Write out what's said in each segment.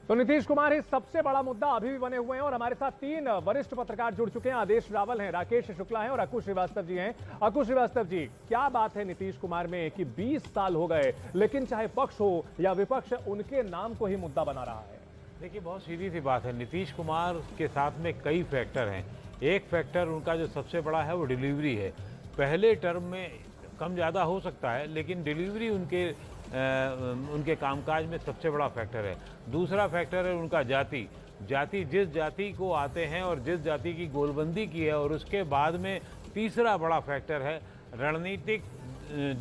तो नीतीश कुमार ही सबसे बड़ा मुद्दा अभी भी बने हुए हैं और हमारे साथ तीन वरिष्ठ पत्रकार जुड़ चुके हैं। आदेश रावल हैं, राकेश शुक्ला हैं और अकुश श्रीवास्तव जी हैं। अकुश श्रीवास्तव जी, क्या बात है नीतीश कुमार में कि 20 साल हो गए लेकिन चाहे पक्ष हो या विपक्ष उनके नाम को ही मुद्दा बना रहा है? देखिए, बहुत सीधी सी बात है। नीतीश कुमार के साथ में कई फैक्टर हैं। एक फैक्टर उनका जो सबसे बड़ा है वो डिलीवरी है। पहले टर्म में कम ज़्यादा हो सकता है लेकिन डिलीवरी उनके कामकाज में सबसे बड़ा फैक्टर है। दूसरा फैक्टर है उनका जाति जिस जाति को आते हैं और जिस जाति की गोलबंदी की है। और उसके बाद में तीसरा बड़ा फैक्टर है रणनीतिक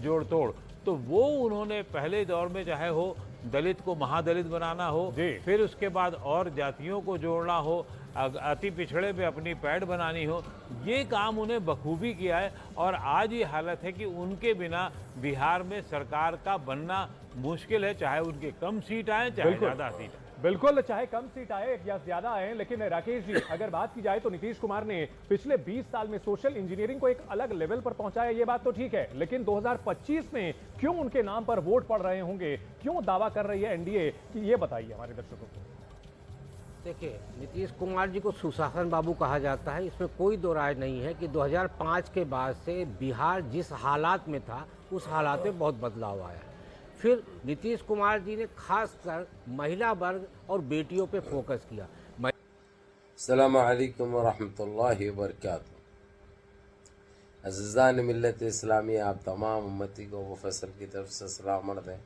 जोड़ तोड़। तो वो उन्होंने पहले दौर में चाहे हो दलित को महादलित बनाना हो, फिर उसके बाद और जातियों को जोड़ना हो, अति पिछड़े पे अपनी पैठ बनानी हो, ये काम उन्हें बखूबी किया है। और आज ये हालत है कि उनके बिना बिहार में सरकार का बनना मुश्किल है, चाहे उनके कम सीट आए चाहे ज़्यादा सीट आए। बिल्कुल, चाहे कम सीट आए या ज्यादा आए। लेकिन राकेश जी, अगर बात की जाए तो नीतीश कुमार ने पिछले 20 साल में सोशल इंजीनियरिंग को एक अलग लेवल पर पहुंचाया, ये बात तो ठीक है। लेकिन 2025 में क्यों उनके नाम पर वोट पड़ रहे होंगे, क्यों दावा कर रही है एनडीए कि ये बताइए हमारे दर्शकों को। देखिए, नीतीश कुमार जी को सुशासन बाबू कहा जाता है, इसमें कोई दो राय नहीं है कि 2005 के बाद से बिहार जिस हालात में था उस हालात में बहुत बदलाव आया है। फिर नीतीश कुमार जी ने खासकर महिला वर्ग और बेटियों पे फोकस किया। अस्सलामु अलैकुम वरहमतुल्लाहि वबरकातुहू। अज़ीज़ान मिल्लत इस्लामी, आप तमाम उम्मती को वो फसल की तरफ से सलाम अर्ज़ है।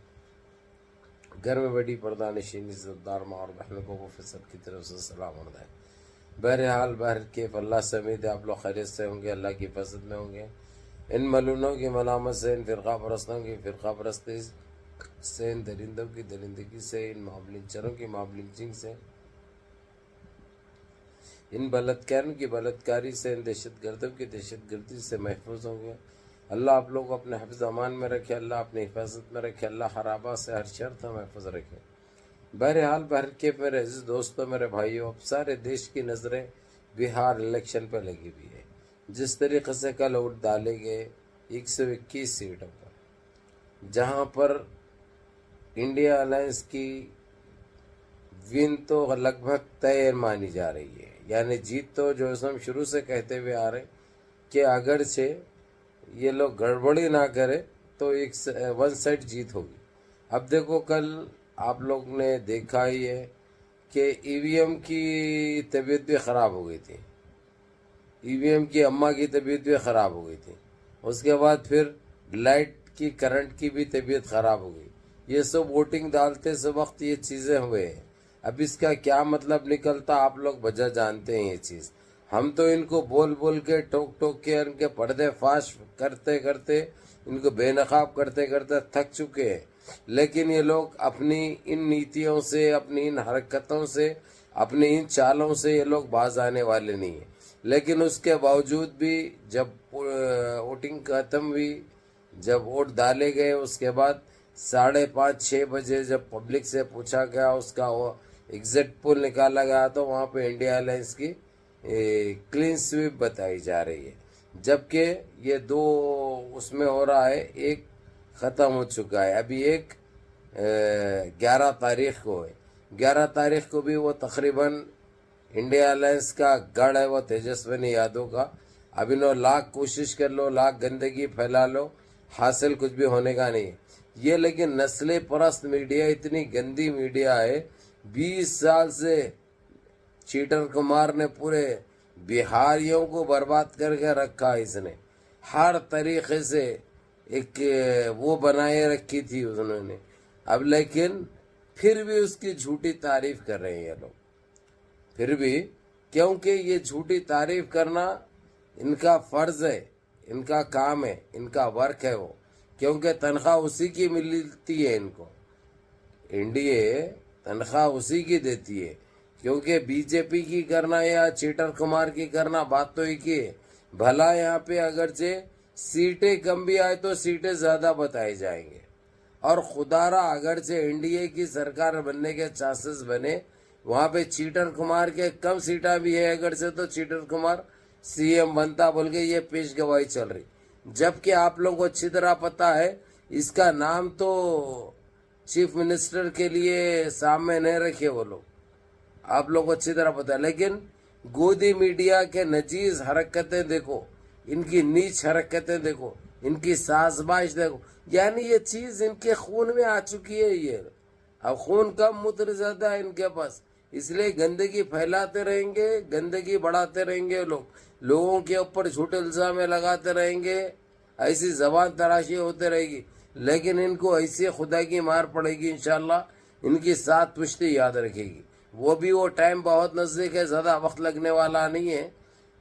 घर में बड़ी पर्दानशीन इज़्ज़तदार माँ और बहनों को वो फसल की तरफ से सलाम अर्ज़ है। बहरहाल बहर के अल्लाह से उम्मीद है आप लोग खैरियत से होंगे, अल्लाह की हिफाज़त में होंगे। इन मलूनों की मलामत से, इन फ़िरक़ा परस्तों की फ़िरक़ा परस्ती से, इन दरिंदों की दरिंदगी से, इन मामलिंचरों की मामलिंचिंग से, इन बलात्कारियों की बलात्कारी से, इन दहशतगर्दों की दहशतगर्दी से महफूज होंगे। अल्लाह आप लोग को अपने हिफ्ज़ अमान में रखे, अल्लाह अपनी हिफाजत में रखे, अल्लाह हर आबा से हर शर से महफूज रखे। बहरहाल बहर के मेरे अजीज़ दोस्तों, मेरे भाइयों, अब सारे देश की नज़रें बिहार इलेक्शन पर लगी हुई है। जिस तरीके से कल वोट डाले गए 121 सीटों पर, जहाँ पर इंडिया अलायंस की विन तो लगभग तय मानी जा रही है, यानी जीत तो जो हम शुरू से कहते हुए आ रहे कि अगर से ये लोग गड़बड़ी ना करे तो एक वन साइड जीत होगी। अब देखो, कल आप लोग ने देखा ही है कि ईवीएम की तबीयत भी ख़राब हो गई थी, ईवीएम की अम्मा की तबीयत भी ख़राब हो गई थी। उसके बाद फिर लाइट की करंट की भी तबीयत ख़राब हो गई। ये सब वोटिंग डालते से वक्त ये चीज़ें हुए हैं। अब इसका क्या मतलब निकलता आप लोग वजह जानते हैं ये चीज़। हम तो इनको बोल बोल के टोक टोक के इनके पर्दे फाश करते करते, इनको बेनकाब करते करते थक चुके हैं। लेकिन ये लोग अपनी इन नीतियों से, अपनी इन हरकतों से, अपनी इन चालों से ये लोग बाज आने वाले नहीं हैं। लेकिन उसके बावजूद भी जब वोटिंग खत्म हुई, जब वोट डाले गए, उसके बाद 5:30-6 बजे जब पब्लिक से पूछा गया, उसका वो एग्जिट पोल निकाला गया तो वहाँ पे इंडिया अलायंस की क्लीन स्वीप बताई जा रही है। जबकि ये 2 उसमें हो रहा है, एक ख़त्म हो चुका है। अभी एक 11 तारीख को है। 11 तारीख को भी वो तकरीबन इंडिया अलायंस का गढ़ है वो तेजस्विनी यादव का। अब इन्हों लाख कोशिश कर लो, लाख गंदगी फैला लो, हासिल कुछ भी होने का नहीं है। ये लेकिन नस्ले परस्त मीडिया, इतनी गंदी मीडिया है। 20 साल से चीटर कुमार ने पूरे बिहारियों को बर्बाद करके रखा। इसने हर तरीके से एक वो बनाए रखी थी उन्होंने। अब लेकिन फिर भी उसकी झूठी तारीफ कर रहे हैं ये लोग, फिर भी, क्योंकि ये झूठी तारीफ करना इनका फर्ज है, इनका काम है, इनका वर्क है वो, क्योंकि तनख्वाह उसी की मिलती है इनको। एनडीए तनख्वाह उसी की देती है, क्योंकि बीजेपी की करना या चीटर कुमार की करना बात तो एक ही है। भला यहाँ पे अगरचे सीटें कम भी आए तो सीटें ज़्यादा बताए जाएंगे। और खुदारा अगरचे एनडीए की सरकार बनने के चांसेस बने, वहाँ पे चीटर कुमार के कम सीटा भी है अगरचे, तो चीटर कुमार सीएम बनता बोल के ये पेश गवाही चल रही। जबकि आप लोगों को अच्छी तरह पता है इसका नाम तो चीफ मिनिस्टर के लिए सामने नहीं रखे वो लोग, आप लोग को अच्छी तरह पता है। लेकिन गोदी मीडिया के नजीज हरकतें देखो, इनकी नीच हरकतें देखो, इनकी साजबाश देखो, यानी ये चीज इनके खून में आ चुकी है। ये अब खून कम मूत्र ज्यादा है इनके पास, इसलिए गंदगी फैलाते रहेंगे, गंदगी बढ़ाते रहेंगे, लोगों के ऊपर झूठे इल्जाम लगाते रहेंगे, ऐसी जबान तराशी होते रहेगी। लेकिन इनको ऐसी खुदा की मार पड़ेगी इंशाल्लाह, इनकी 7 पुश्ती याद रखेगी। वो टाइम बहुत नजदीक है, ज्यादा वक्त लगने वाला नहीं है।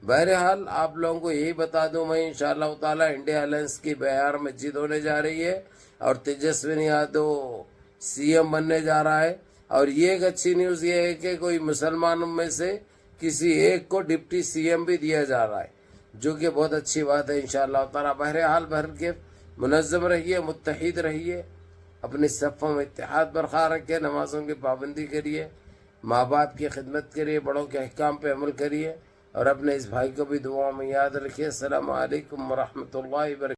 बहरहाल आप लोगों को यही बता दूं मैं, इंशाअल्लाह ताला इंडिया अलायंस की बिहार में जीत होने जा रही है और तेजस्वी यादव सीएम बनने जा रहा है। और ये एक अच्छी न्यूज ये है कि कोई मुसलमानों में से किसी एक को डिप्टी सीएम भी दिया जा रहा है, जो कि बहुत अच्छी बात है इंशाअल्लाह ताला। बहरहाल भर के मुनज़्ज़म रहिए, मुत्तहिद रहिए, अपनी सफ़ों में इत्तेहाद बरकरार रखिए, नमाजों की पाबंदी करिए, माँ बाप की खिदमत करिए, बड़ों के अहकाम पे अमल करिए और अपने इस भाई को भी दुआओं में याद रखिए। अस्सलामु अलैकुम व रहमतुल्लाहि व बरकातहू।